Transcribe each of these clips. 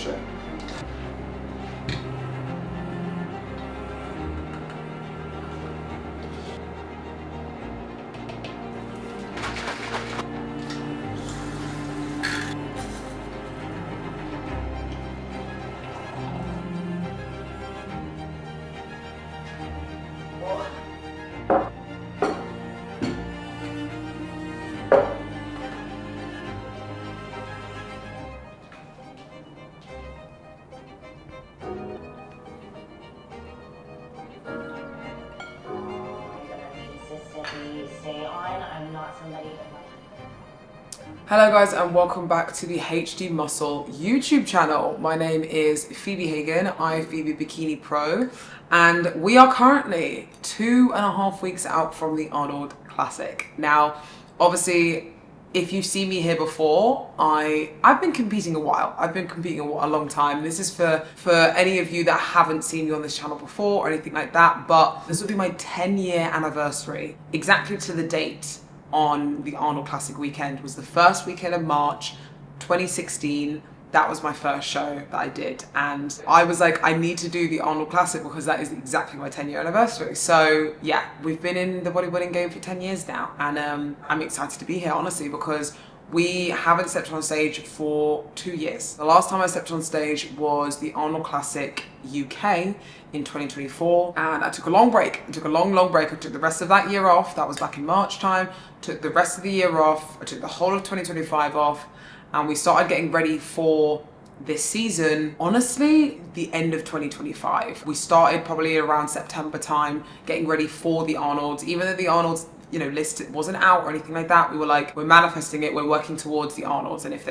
show. Stay on. I'm not somebody that Hello guys and welcome back to the HD Muscle YouTube channel. My name is Phoebe Hagan, IFBB Bikini Pro, and we are currently 2.5 weeks out from the Arnold Classic. Now, obviously, if you've seen me here before, I've been competing a while. I've been competing a long time. This is for any of you that haven't seen me on this channel before or anything like that, but this will be my 10-year anniversary, exactly to the date on the Arnold Classic weekend. It was the first weekend of March 2016. That was my first show that I did, and I was like, I need to do the Arnold Classic because that is exactly my 10-year anniversary. So yeah, we've been in the bodybuilding game for 10 years now, and I'm excited to be here, honestly, because we haven't stepped on stage for 2 years. The last time I stepped on stage was the Arnold Classic UK in 2024, and I took a long break. I took a long break. I took the rest of that year off. That was back in March time. Took the rest of the year off. I took the whole of 2025 off, and we started getting ready for this season, honestly, the end of 2025. We started probably around September time, getting ready for the Arnolds. Even though the Arnolds, you know, list wasn't out or anything like that, we were like, we're manifesting it, we're working towards the Arnolds, and if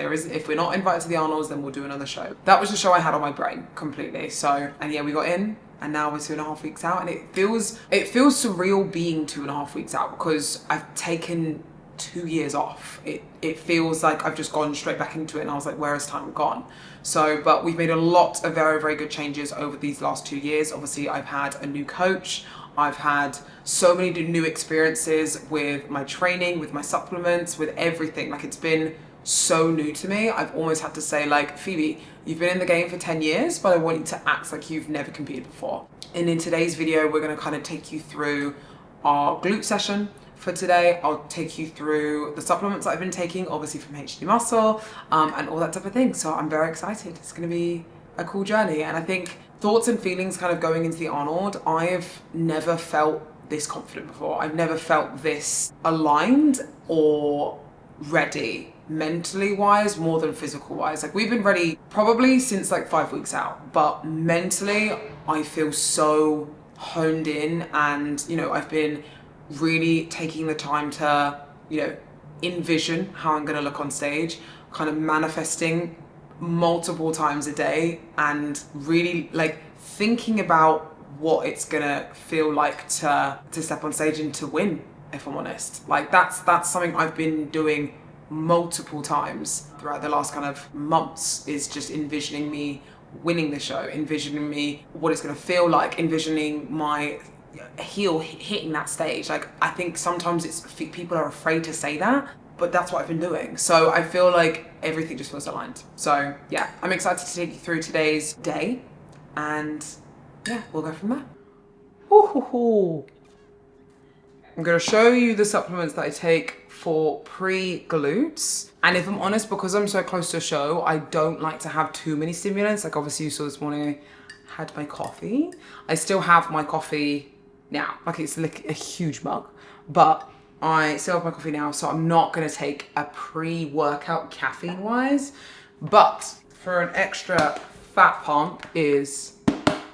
we're not invited to the Arnolds, then we'll do another show. That was the show I had on my brain completely. So, and yeah, we got in, and now we're 2.5 weeks out, and it feels surreal being 2.5 weeks out because I've taken 2 years off. It feels like I've just gone straight back into it, and I was like, where has time gone? So, but we've made a lot of very good changes over these last 2 years. Obviously, I've had a new coach. I've had so many new experiences with my training, with my supplements, with everything. Like, it's been so new to me. I've almost had to say, like, Phoebe, you've been in the game for 10 years, but I want you to act like you've never competed before. And in today's video, we're going to kind of take you through our glute session. For today, I'll take you through the supplements that I've been taking, obviously from HD Muscle, and all that type of thing. So I'm very excited. It's going to be a cool journey. And I think thoughts and feelings kind of going into the Arnold, I've never felt this confident before. I've never felt this aligned or ready, mentally wise, more than physical wise. Like, we've been ready probably since like 5 weeks out, but mentally I feel so honed in, and, you know, I've been really taking the time to, you know, envision how I'm going to look on stage, kind of manifesting multiple times a day, and really like thinking about what it's going to feel like to step on stage and to win, if I'm honest. Like, that's something I've been doing multiple times throughout the last kind of months, is just envisioning me winning the show, envisioning me what it's going to feel like, envisioning my heel hitting that stage. Like, I think sometimes people are afraid to say that, but that's what I've been doing. So I feel like everything just feels aligned. So yeah, I'm excited to take you through today's day, and yeah, we'll go from there. Ooh. I'm going to show you the supplements that I take for pre-glutes. And if I'm honest, because I'm so close to a show, I don't like to have too many stimulants. Like, obviously you saw this morning I had my coffee. I still have my coffee now. Like, it's like a huge mug, but I still have my coffee now, so I'm not going to take a pre-workout caffeine wise. But for an extra fat pump is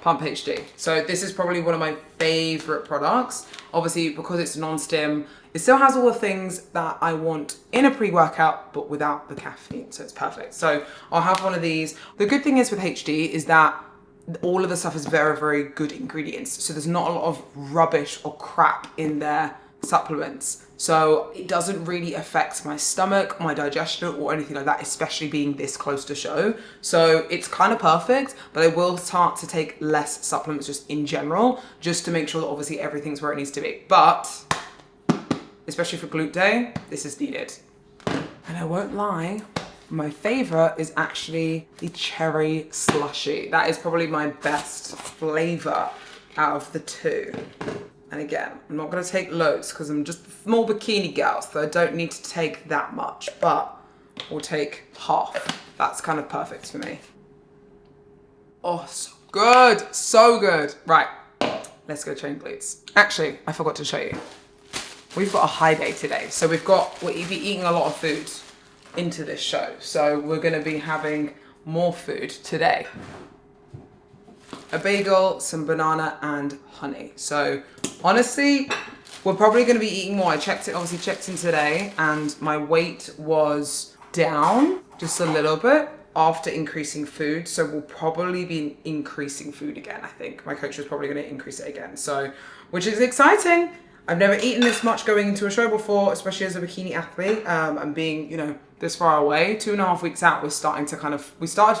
Pump HD. So this is probably one of my favorite products. Obviously, because it's non-stim, it still has all the things that I want in a pre-workout, but without the caffeine, so it's perfect. So I'll have one of these. The good thing is with HD is that all of the stuff is very good ingredients. So there's not a lot of rubbish or crap in their supplements. So it doesn't really affect my stomach, my digestion, or anything like that, especially being this close to show. So it's kind of perfect, but I will start to take less supplements just in general, just to make sure that obviously everything's where it needs to be. But especially for glute day, this is needed. And I won't lie, My favorite is actually the cherry slushy. That is probably my best flavor out of the two. And again, I'm not gonna take loads because I'm just a small bikini girl, so I don't need to take that much, but we'll take half. That's kind of perfect for me. Oh, so good, so good. Right, let's go train glutes. Actually, I forgot to show you. We've got a high day today, so we'll be eating a lot of food into this show. So we're gonna be having more food today. A bagel, some banana, and honey. So honestly, we're probably gonna be eating more. I checked in today, and my weight was down just a little bit after increasing food. So we'll probably be increasing food again, I think. My coach was probably gonna increase it again. So, which is exciting. I've never eaten this much going into a show before, especially as a bikini athlete, and being, this far away. 2.5 weeks out, we started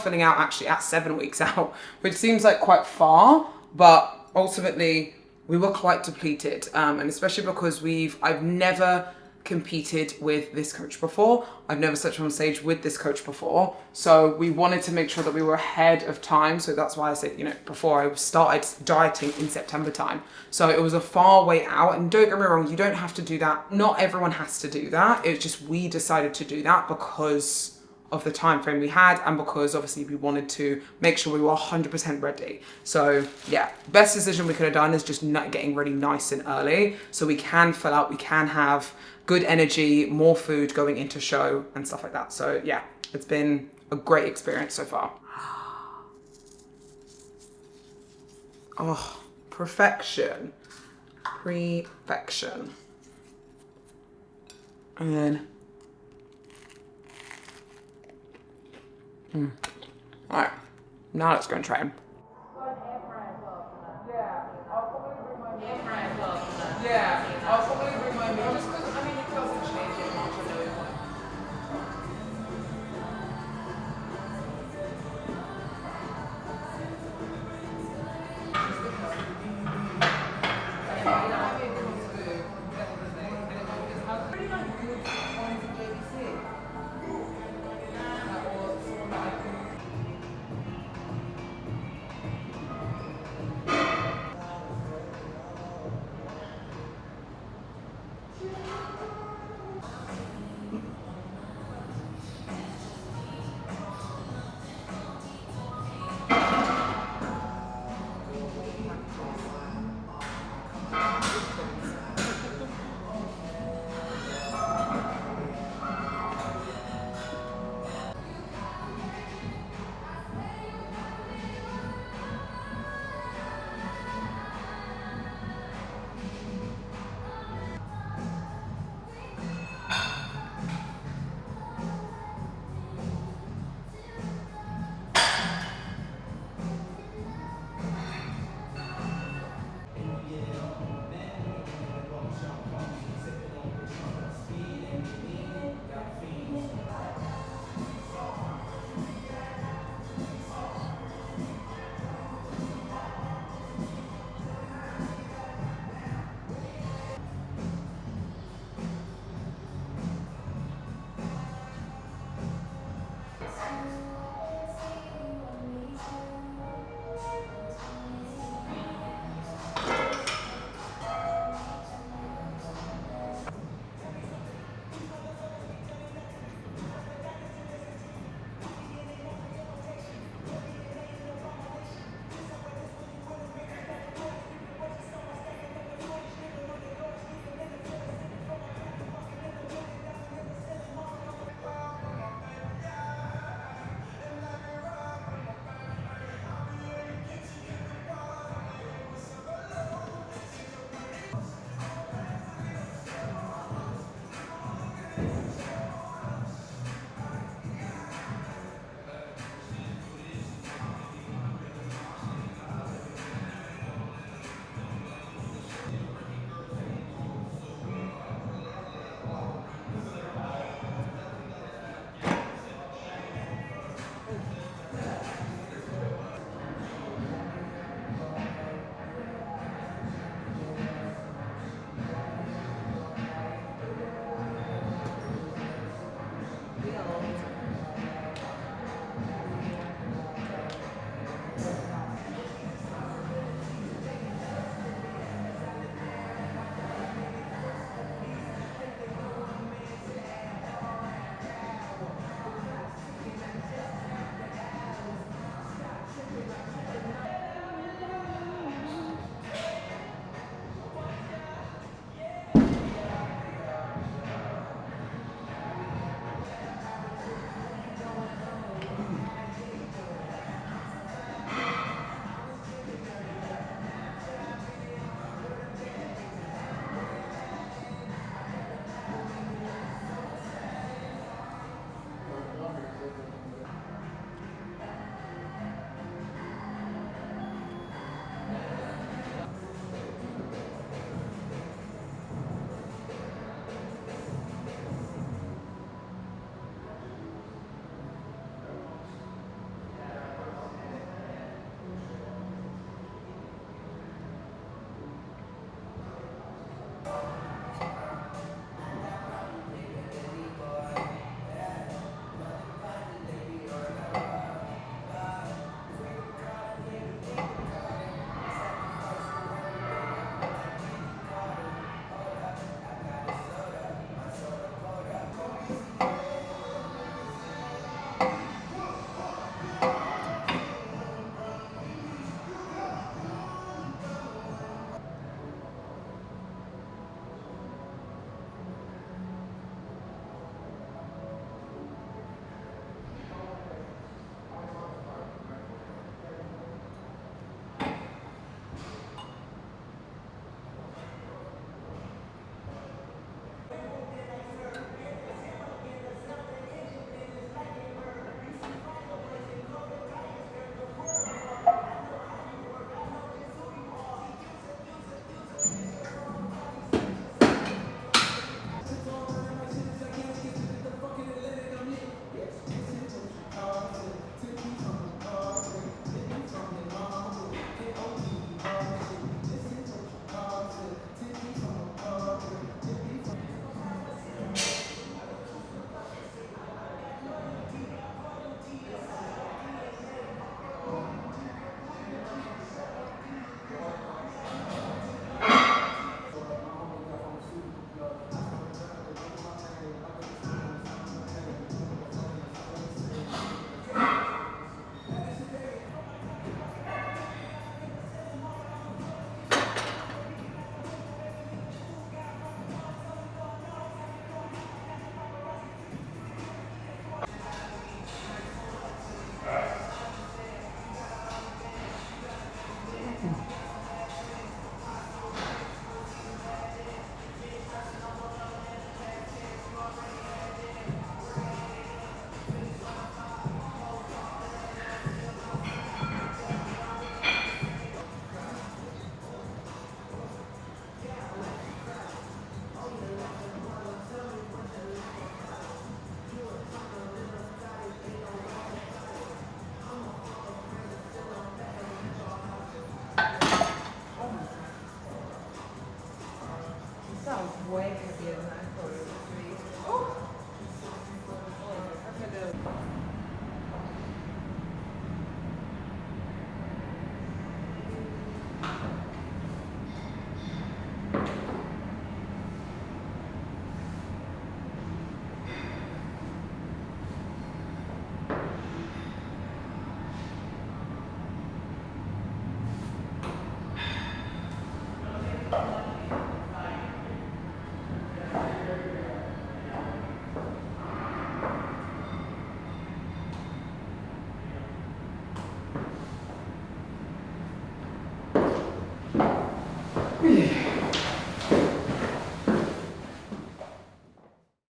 filling out actually at 7 weeks out, which seems like quite far, but ultimately we were quite depleted. And especially because I've never competed with this coach before. I've never stepped on stage with this coach before. So we wanted to make sure that we were ahead of time. So that's why I said, before I started dieting in September time. So it was a far way out. And don't get me wrong, you don't have to do that. Not everyone has to do that. It's just we decided to do that because of the time frame we had, and because obviously we wanted to make sure we were 100% ready. So yeah, best decision we could have done is just not getting ready nice and early, so we can fill out, we can have good energy, more food going into show and stuff like that. So yeah, it's been a great experience so far. Oh, perfection. Perfection. And then all right, now let's go and try them. I'll probably bring my meal just because, it doesn't change it much. I know it won't.